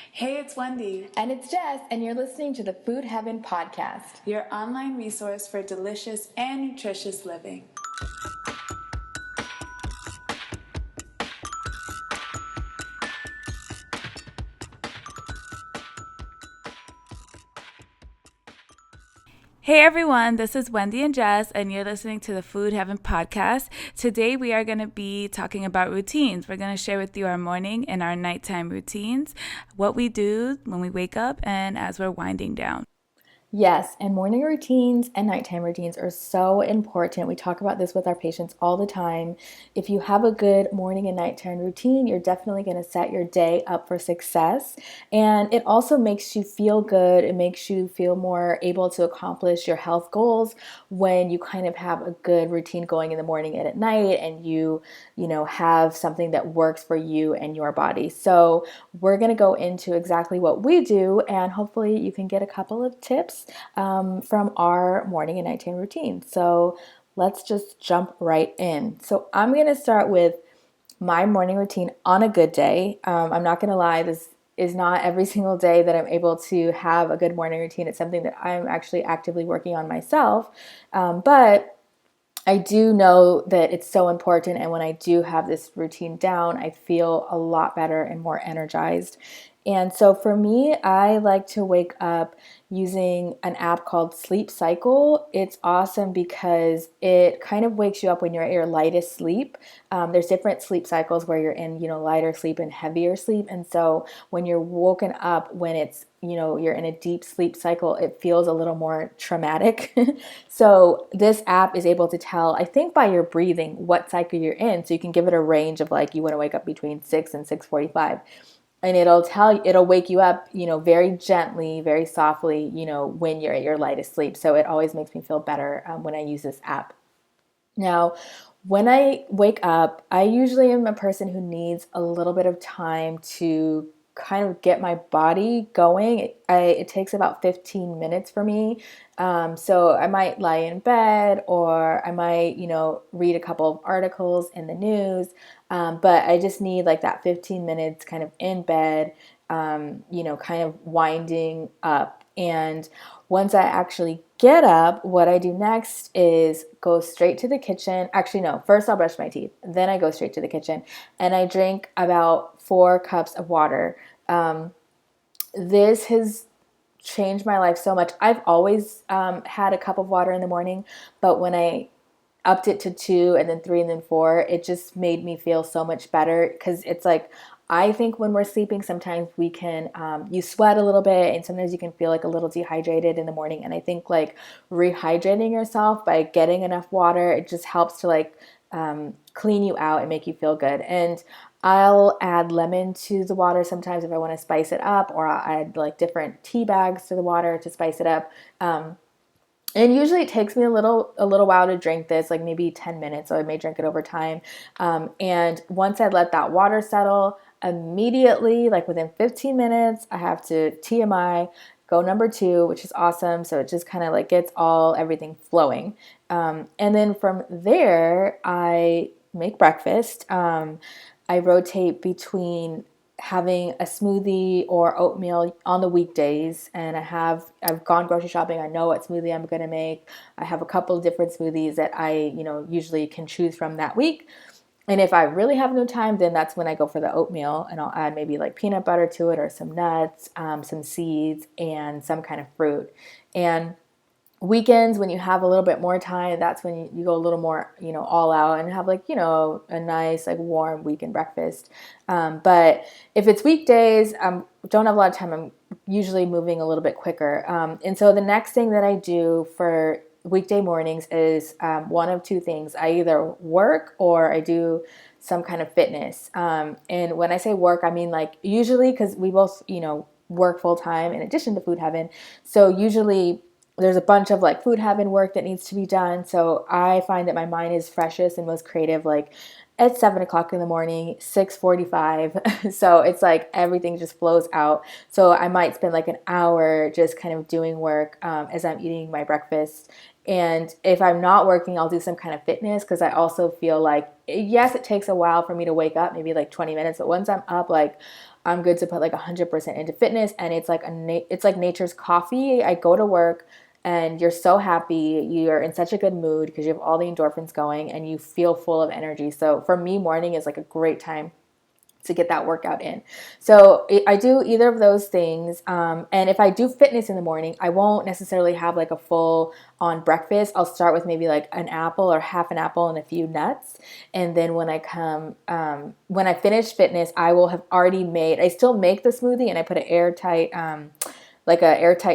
Hey, it's Wendy, And it's Jess, and you're listening to the Food Heaven podcast. your online resource for delicious and nutritious living. Hey everyone, this is Wendy and Jess, and you're listening to the Food Heaven podcast. Today we are going to be talking about routines. We're going to share with you our morning and our nighttime routines, what we do when we wake up and as we're winding down. Yes, and morning routines and nighttime routines are so important. We talk about this with our patients all the time. If you have a good morning and nighttime routine, you're definitely going to set your day up for success. And it also makes you feel good. It makes you feel more able to accomplish your health goals when you kind of have a good routine going in the morning and at night, and you have something that works for you and your body. So we're going to go into exactly what we do, and hopefully you can get a couple of tips from our morning and nighttime routine. So let's just jump right in. So I'm going to start with my morning routine on a good day. I'm not going to lie, this is not every single day that I'm able to have a good morning routine. It's something that I'm actually actively working on myself. But I do know that it's so important, and when I do have this routine down, I feel a lot better and more energized. And so for me, I like to wake up using an app called Sleep Cycle. It's awesome because it kind of wakes you up when you're at your lightest sleep. There's different sleep cycles where you're in, lighter sleep and heavier sleep. And so when you're woken up, when it's, you're in a deep sleep cycle, it feels a little more traumatic. So this app is able to tell, I think by your breathing, what cycle you're in. So you can give it a range of like, you want to wake up between 6 and 6:45. And it'll wake you up, very gently, very softly, when you're at your lightest sleep. So it always makes me feel better when I use this app. Now, when I wake up, I usually am a person who needs a little bit of time to kind of get my body going. It takes about 15 minutes for me. So I might lie in bed, or I might, read a couple of articles in the news. But I just need like that 15 minutes kind of in bed, kind of winding up. And once I actually get up, what I do next is go straight to the kitchen. Actually, no, first I'll brush my teeth. Then I go straight to the kitchen and I drink about 4 cups of water. This has changed my life so much. I've always had a cup of water in the morning, but when I upped it to 2 and then 3 and then 4, it just made me feel so much better, because it's like, I think when we're sleeping, sometimes we can, you sweat a little bit, and sometimes you can feel like a little dehydrated in the morning. And I think like rehydrating yourself by getting enough water, it just helps to like clean you out and make you feel good. And I'll add lemon to the water sometimes if I want to spice it up, or I'll add like different tea bags to the water to spice it up. And usually it takes me a little while to drink this, like maybe 10 minutes, so I may drink it over time. And once I let that water settle, immediately, like within 15 minutes, I have to TMI, go number 2, which is awesome. So it just kind of like gets everything flowing. And then from there, I make breakfast. I rotate between having a smoothie or oatmeal on the weekdays, and I've gone grocery shopping. I know what smoothie I'm going to make. I have a couple of different smoothies that I usually can choose from that week. And if I really have no time, then that's when I go for the oatmeal, and I'll add maybe like peanut butter to it, or some nuts, some seeds, and some kind of fruit. And weekends, when you have a little bit more time, that's when you go a little more, all out, and have like, a nice like warm weekend breakfast. But if it's weekdays, don't have a lot of time, I'm usually moving a little bit quicker. And so the next thing that I do for weekday mornings is one of 2 things. I either work or I do some kind of fitness. And when I say work, I mean like usually, because we both, work full time in addition to Food Heaven. So usually there's a bunch of like Food Heaven work that needs to be done. So I find that my mind is freshest and most creative like at 7 o'clock in the morning, 6:45. So it's like everything just flows out. So I might spend like an hour just kind of doing work as I'm eating my breakfast. And if I'm not working, I'll do some kind of fitness, because I also feel like, yes, it takes a while for me to wake up, maybe like 20 minutes. But once I'm up, like I'm good to put like 100% into fitness, and it's like it's like nature's coffee. I go to work and you're so happy, you're in such a good mood because you have all the endorphins going and you feel full of energy. So for me, morning is like a great time to get that workout in. So I do either of those things. And if I do fitness in the morning, I won't necessarily have like a full on breakfast. I'll start with maybe like an apple or half an apple and a few nuts. And then when I finish fitness, I will have already I still make the smoothie and I put an airtight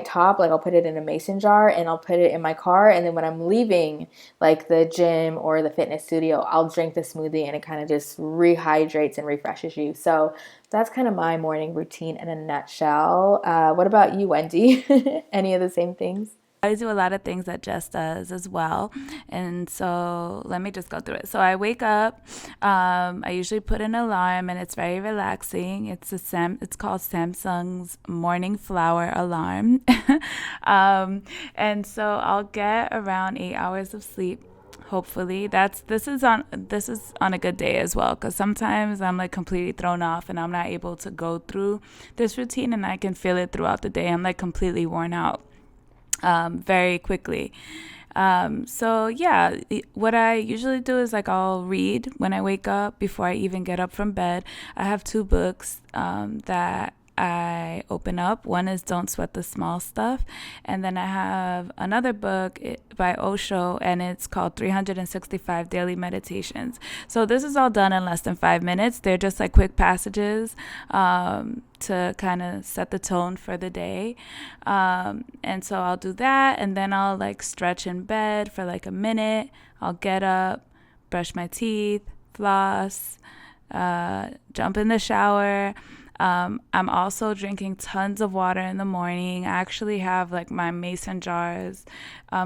top, like I'll put it in a mason jar and I'll put it in my car. And then when I'm leaving like the gym or the fitness studio, I'll drink the smoothie and it kind of just rehydrates and refreshes you. So that's kind of my morning routine in a nutshell. What about you, Wendy? Any of the same things? I do a lot of things that Jess does as well. And so let me just go through it. So I wake up, I usually put an alarm and it's very relaxing. It's called Samsung's morning flower alarm. And so I'll get around 8 hours of sleep. Hopefully this is on a good day as well, because sometimes I'm like completely thrown off and I'm not able to go through this routine, and I can feel it throughout the day. I'm like completely worn out very quickly. So yeah, what I usually do is like I'll read when I wake up before I even get up from bed. I have two books that I open up. One is Don't Sweat the Small Stuff, and then I have another book by Osho, and it's called 365 Daily Meditations. So this is all done in less than 5 minutes. They're just like quick passages to kind of set the tone for the day. And so I'll do that, and then I'll like stretch in bed for like a minute. I'll get up, brush my teeth, floss, jump in the shower. I'm also drinking tons of water in the morning. I actually have like my mason jars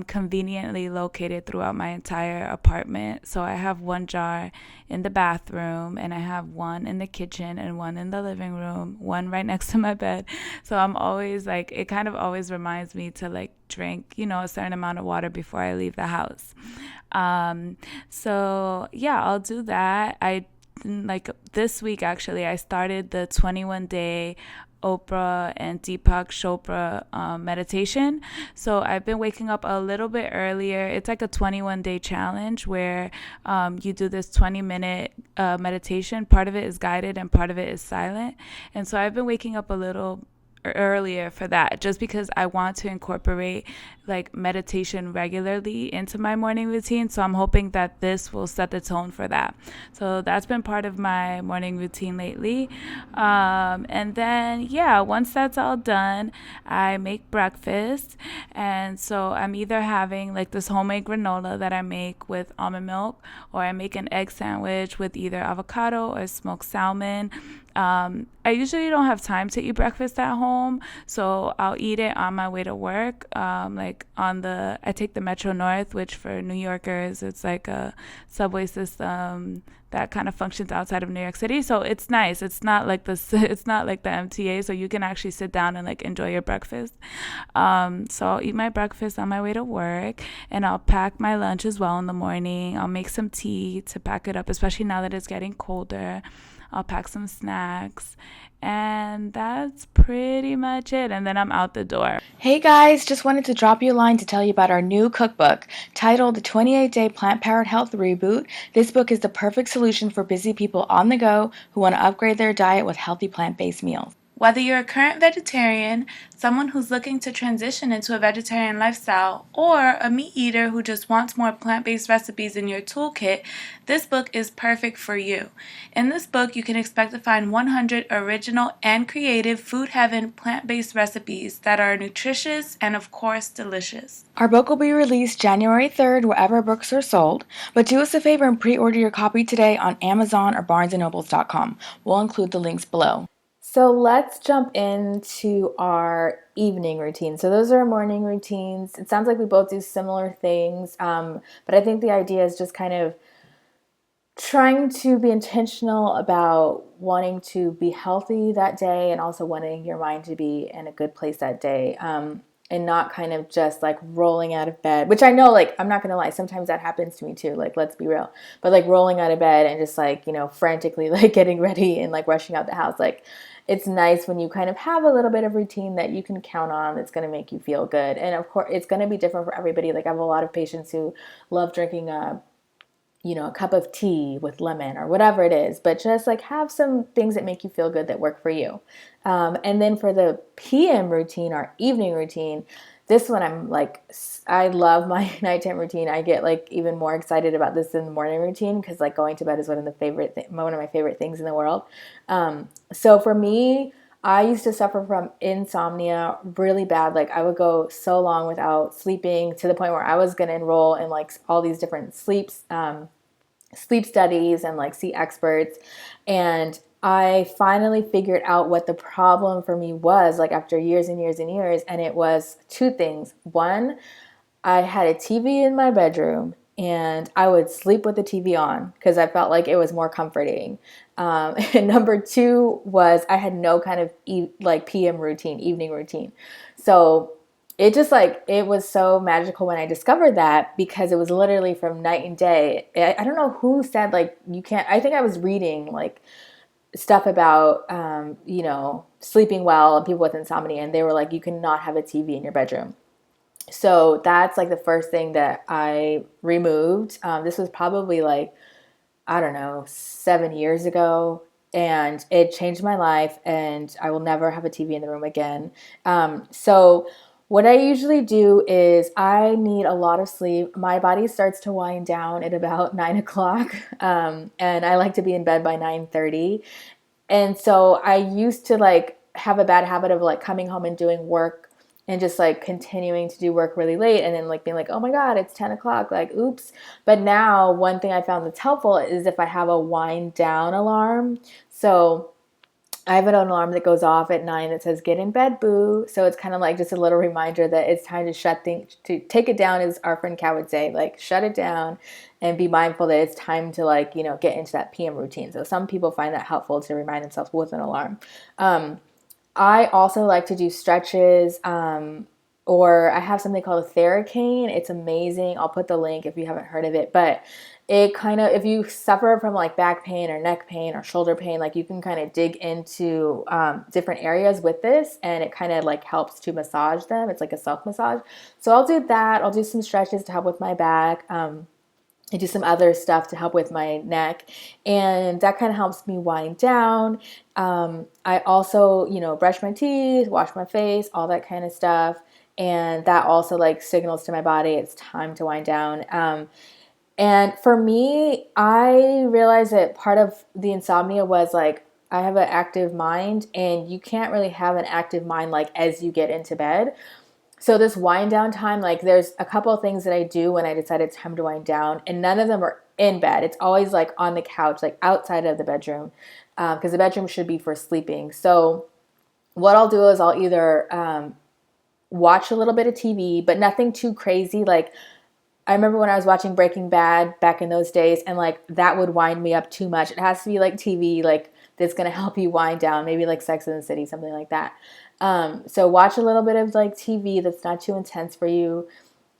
conveniently located throughout my entire apartment. So I have one jar in the bathroom, and I have one in the kitchen, and one in the living room, one right next to my bed. So I'm always like, it kind of always reminds me to like drink, a certain amount of water before I leave the house. So yeah, I'll do that. Like this week, actually, I started the 21-day Oprah and Deepak Chopra meditation. So I've been waking up a little bit earlier. It's like a 21-day challenge where you do this 20-minute meditation. Part of it is guided and part of it is silent. And so I've been waking up a little earlier for that, just because I want to incorporate like meditation regularly into my morning routine. So I'm hoping that this will set the tone for that. So that's been part of my morning routine lately. And then yeah, once that's all done, I make breakfast. And so I'm either having like this homemade granola that I make with almond milk, or I make an egg sandwich with either avocado or smoked salmon. I usually don't have time to eat breakfast at home, so I'll eat it on my way to work. I take the Metro North, which for New Yorkers, it's like a subway system that kind of functions outside of New York City. So it's nice. It's not like it's not like the MTA, so you can actually sit down and like enjoy your breakfast. So I'll eat my breakfast on my way to work, and I'll pack my lunch as well in the morning. I'll make some tea to pack it up, especially now that it's getting colder. I'll pack some snacks, and that's pretty much it. And then I'm out the door. Hey guys, just wanted to drop you a line to tell you about our new cookbook titled The 28-Day Plant-Powered Health Reboot. This book is the perfect solution for busy people on the go who want to upgrade their diet with healthy plant-based meals. Whether you're a current vegetarian, someone who's looking to transition into a vegetarian lifestyle, or a meat eater who just wants more plant-based recipes in your toolkit, this book is perfect for you. In this book, you can expect to find 100 original and creative food heaven plant-based recipes that are nutritious and, of course, delicious. Our book will be released January 3rd wherever books are sold, but do us a favor and pre-order your copy today on Amazon or barnesandnobles.com. We'll include the links below. So let's jump into our evening routine. So those are our morning routines. It sounds like we both do similar things, but I think the idea is just kind of trying to be intentional about wanting to be healthy that day, and also wanting your mind to be in a good place that day. And not kind of just like rolling out of bed, which I know, like, I'm not going to lie, sometimes that happens to me too. Like, let's be real. But like rolling out of bed and just like, frantically like getting ready and like rushing out the house. Like, it's nice when you kind of have a little bit of routine that you can count on that's going to make you feel good. And of course, it's going to be different for everybody. Like I have a lot of patients who love drinking a cup of tea with lemon or whatever it is, but just like have some things that make you feel good that work for you. And then for the PM routine or evening routine, this one I'm like, I love my nighttime routine. I get like even more excited about this than the morning routine because like going to bed is one of my favorite things in the world. So for me, I used to suffer from insomnia really bad. Like I would go so long without sleeping to the point where I was going to enroll in like all these different sleep studies and like see experts. And I finally figured out what the problem for me was, like after years and years and years. And it was two things. One, I had a TV in my bedroom and I would sleep with the TV on because I felt like it was more comforting. And number two was I had no kind of PM routine, evening routine. So it just like, it was so magical when I discovered that because it was literally from night and day. I don't know who said like, you can't, I think I was reading like stuff about, sleeping well and people with insomnia. And they were like, you cannot have a TV in your bedroom. So that's like the first thing that I removed. This was probably like, I don't know, 7 years ago. And it changed my life, and I will never have a TV in the room again. So, what I usually do is I need a lot of sleep. My body starts to wind down at about 9 o'clock, and I like to be in bed by 9:30. And so I used to like have a bad habit of like coming home and doing work and just like continuing to do work really late and then like being like, oh my God, it's 10 o'clock, like, oops. But now one thing I found that's helpful is if I have a wind down alarm. So I have an alarm that goes off at 9 that says "Get in bed, boo." So it's kind of like just a little reminder that it's time to shut things, to take it down, as our friend Kat would say, like shut it down, and be mindful that it's time to like get into that PM routine. So some people find that helpful to remind themselves with an alarm. I also like to do stretches. Or I have something called a Theracane. It's amazing. I'll put the link if you haven't heard of it. But it kind of, if you suffer from like back pain or neck pain or shoulder pain, like you can kind of dig into different areas with this, and it kind of like helps to massage them. It's like a self massage. So I'll do that. I'll do some stretches to help with my back. I do some other stuff to help with my neck, and that kind of helps me wind down. I also, brush my teeth, wash my face, all that kind of stuff. And that also like signals to my body it's time to wind down. And for me, I realized that part of the insomnia was like I have an active mind, and you can't really have an active mind like as you get into bed. So this wind down time, like there's a couple of things that I do when I decide it's time to wind down, and none of them are in bed. It's always like on the couch, like outside of the bedroom, because the bedroom should be for sleeping. So what I'll do is I'll either watch a little bit of TV, but nothing too crazy. Like I remember when I was watching Breaking Bad back in those days, and like that would wind me up too much. It has to be like TV, like that's gonna help you wind down, maybe like Sex and the City, something like that. So watch a little bit of like TV that's not too intense for you.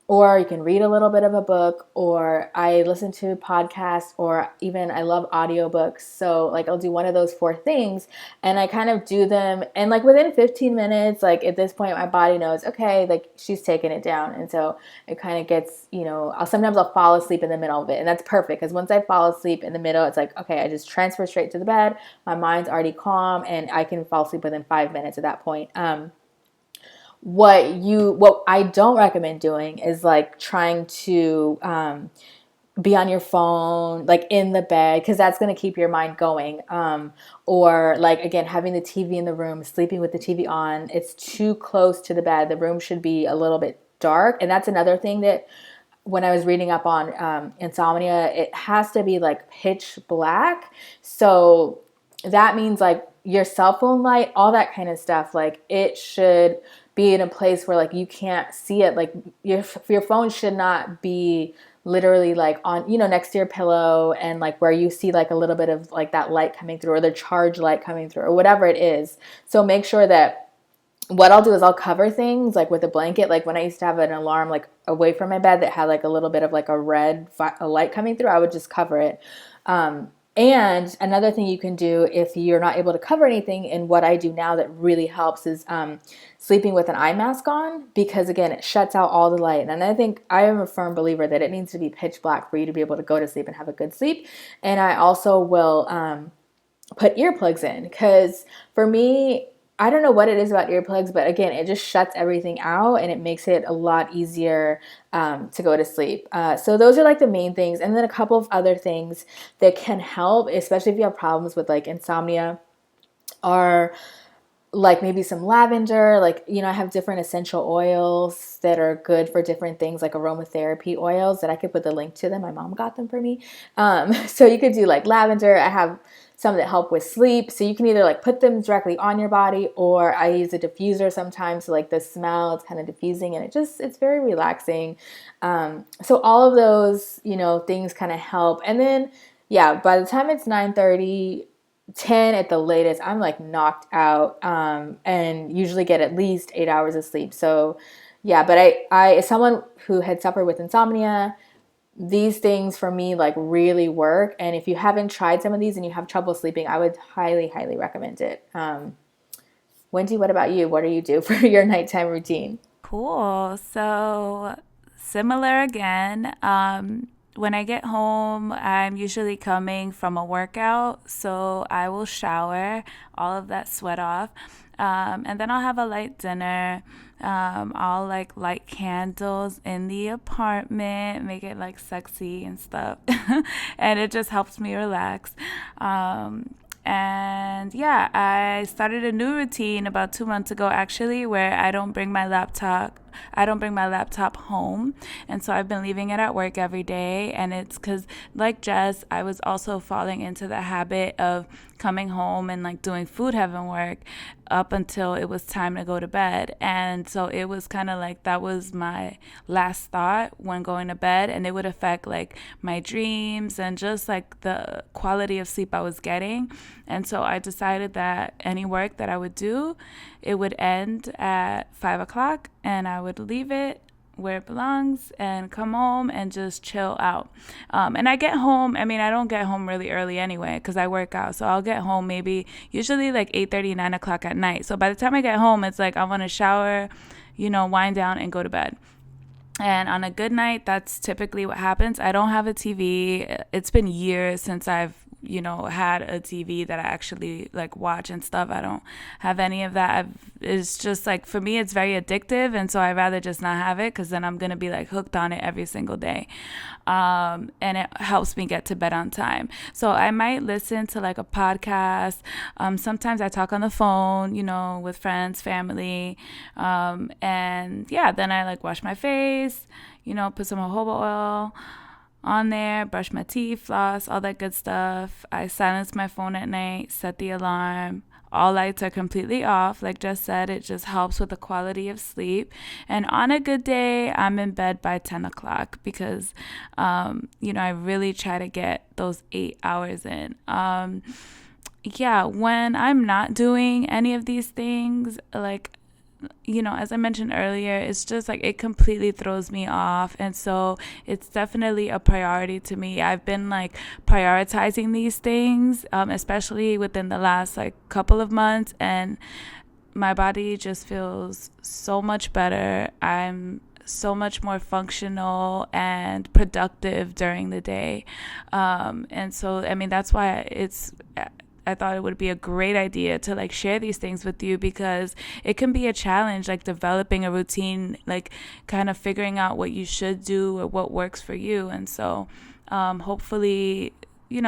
Or you can read a little bit of a book, or I listen to podcasts, or even I love audiobooks. So like I'll do one of those four things, and I kind of do them, and like within 15 minutes, like at this point my body knows, okay, like she's taking it down. And so it kind of gets, I'll fall asleep in the middle of it, and that's perfect because once I fall asleep in the middle, it's like, okay, I just transfer straight to the bed. My mind's already calm, and I can fall asleep within 5 minutes at that point. What I don't recommend doing is like trying to be on your phone like in the bed, because that's going to keep your mind going, or like again having the TV in the room, sleeping with the TV on. It's too close to the bed. The room should be a little bit dark, and that's another thing that when I was reading up on insomnia, it has to be like pitch black. So that means like your cell phone light, all that kind of stuff, like it should be in a place where like you can't see it. Like your phone should not be literally like on, next to your pillow, and like where you see like a little bit of like that light coming through, or the charge light coming through, or whatever it is. So make sure that what I'll do is I'll cover things like with a blanket. Like when I used to have an alarm like away from my bed that had like a little bit of like a red light coming through, I would just cover it. And another thing you can do if you're not able to cover anything, and what I do now that really helps is sleeping with an eye mask on, because again, it shuts out all the light. And I think I am a firm believer that it needs to be pitch black for you to be able to go to sleep and have a good sleep. And I also will put earplugs in, because for me, I don't know what it is about earplugs, but again, it just shuts everything out and it makes it a lot easier to go to sleep. So those are like the main things. And then a couple of other things that can help, especially if you have problems with like insomnia, are like maybe some lavender. Like, I have different essential oils that are good for different things, like aromatherapy oils that I could put the link to them. My mom got them for me. So you could do like lavender. I have some that help with sleep. So you can either like put them directly on your body, or I use a diffuser sometimes. So like the smell, it's kind of diffusing, and it's very relaxing. So all of those, things kind of help. And then, yeah, by the time it's 9:30, 10 at the latest, I'm like knocked out, and usually get at least 8 hours of sleep. So yeah, but I as someone who had suffered with insomnia, these things for me like really work. And if you haven't tried some of these and you have trouble sleeping, I would highly, highly recommend it. Wendy, what about you? What do you do for your nighttime routine? Cool. So similar again. When I get home, I'm usually coming from a workout, so I will shower, all of that sweat off, and then I'll have a light dinner. I'll like light candles in the apartment, make it like sexy and stuff, and it just helps me relax. And yeah, I started a new routine about 2 months ago actually, where I don't bring my laptop. I don't bring my laptop home. And so I've been leaving it at work every day. And it's because, like Jess, I was also falling into the habit of coming home and like doing food heaven work up until it was time to go to bed. And so it was kind of like that was my last thought when going to bed. And it would affect like my dreams and just like the quality of sleep I was getting. And so I decided that any work that I would do, it would end at 5 o'clock, and I would leave it where it belongs and come home and just chill out. And I get home, I mean, I don't get home really early anyway because I work out. So I'll get home maybe usually like 8:30, 9 o'clock at night. So by the time I get home, it's like I want to shower, wind down and go to bed. And on a good night, that's typically what happens. I don't have a TV. It's been years since I've had a TV that I actually like watch and stuff. I don't have any of that. It's just like, for me, it's very addictive. And so I'd rather just not have it, because then I'm going to be like hooked on it every single day. And it helps me get to bed on time. So I might listen to like a podcast. Sometimes I talk on the phone, with friends, family. And yeah, then I like wash my face, put some jojoba oil on there, brush my teeth, floss, all that good stuff. I silence my phone at night, set the alarm. All lights are completely off. Like Jess said, it just helps with the quality of sleep. And on a good day, I'm in bed by 10 o'clock because, I really try to get those 8 hours in. Yeah, when I'm not doing any of these things, like, as I mentioned earlier, it's just like it completely throws me off. And so it's definitely a priority to me. I've been like prioritizing these things, especially within the last like couple of months. And my body just feels so much better. I'm so much more functional and productive during the day. And so, I mean, that's why I thought it would be a great idea to like share these things with you, because it can be a challenge, like developing a routine, like kind of figuring out what you should do or what works for you. And so hopefully,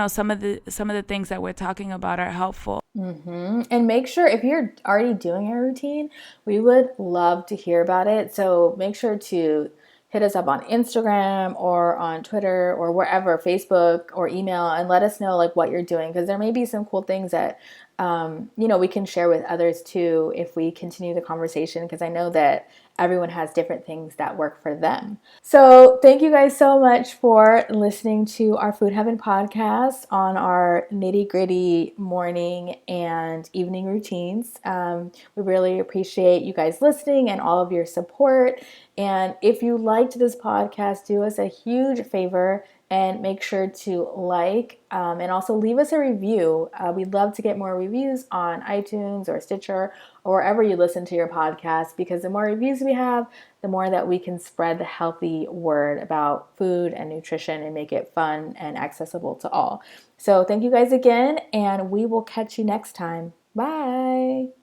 some of the things that we're talking about are helpful. And make sure, if you're already doing a routine, we would love to hear about it. So make sure to hit us up on Instagram or on Twitter or wherever, Facebook or email, and let us know like what you're doing, because there may be some cool things that we can share with others too if we continue the conversation, because I know that everyone has different things that work for them. So thank you guys so much for listening to our Food Heaven podcast on our nitty gritty morning and evening routines. We really appreciate you guys listening and all of your support. And if you liked this podcast, do us a huge favor. and make sure to like and also leave us a review. We'd love to get more reviews on iTunes or Stitcher or wherever you listen to your podcast, because the more reviews we have, the more that we can spread the healthy word about food and nutrition and make it fun and accessible to all. So thank you guys again, and we will catch you next time. Bye.